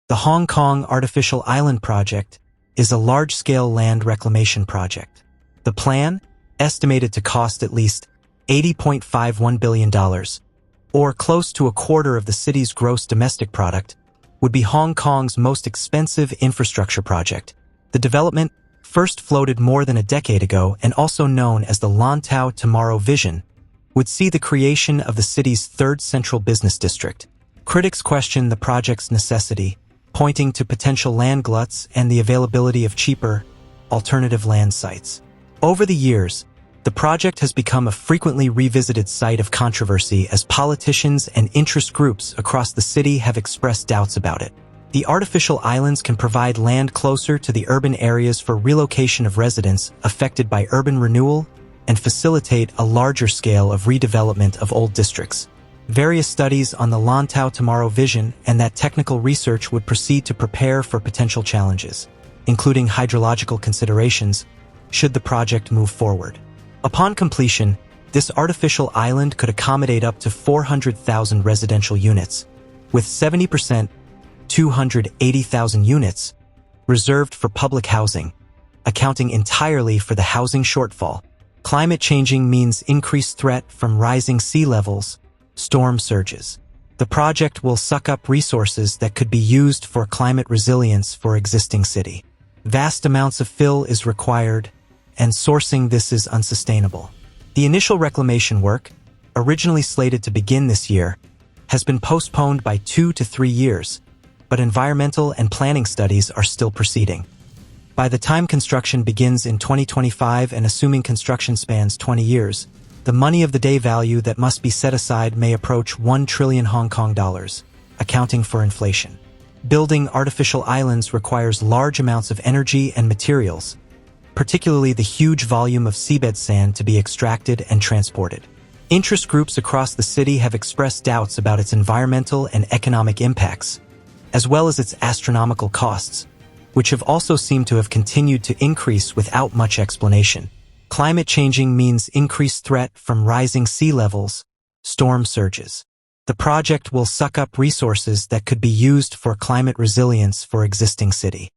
The Hong Kong Artificial Island Project is a large-scale land reclamation project. The plan, estimated to cost at least $80.51 billion, or close to a quarter of the city's gross domestic product, would be Hong Kong's most expensive infrastructure project. The development, first floated more than a decade ago and also known as the Lantau Tomorrow Vision, would see the creation of the city's third central business district. Critics question the project's necessity, pointing to potential land gluts and the availability of cheaper, alternative land sites. Over the years, the project has become a frequently revisited site of controversy as politicians and interest groups across the city have expressed doubts about it. The artificial islands can provide land closer to the urban areas for relocation of residents affected by urban renewal and facilitate a larger scale of redevelopment of old districts. Various studies on the Lantau Tomorrow Vision and that technical research would proceed to prepare for potential challenges, including hydrological considerations, should the project move forward. Upon completion, this artificial island could accommodate up to 400,000 residential units, with 70%, 280,000 units, reserved for public housing, accounting entirely for the housing shortfall. Climate changing means increased threat from rising sea levels, storm surges. The project will suck up resources that could be used for climate resilience for existing city. Vast amounts of fill is required, and sourcing this is unsustainable. The initial reclamation work, originally slated to begin this year, has been postponed by 2 to 3 years, but environmental and planning studies are still proceeding. By the time construction begins in 2025 and assuming construction spans 20 years, the money of the day value that must be set aside may approach 1 trillion Hong Kong dollars, accounting for inflation. Building artificial islands requires large amounts of energy and materials, particularly the huge volume of seabed sand to be extracted and transported. Interest groups across the city have expressed doubts about its environmental and economic impacts, as well as its astronomical costs, which have also seemed to have continued to increase without much explanation. Climate changing means increased threat from rising sea levels, storm surges. The project will suck up resources that could be used for climate resilience for existing city.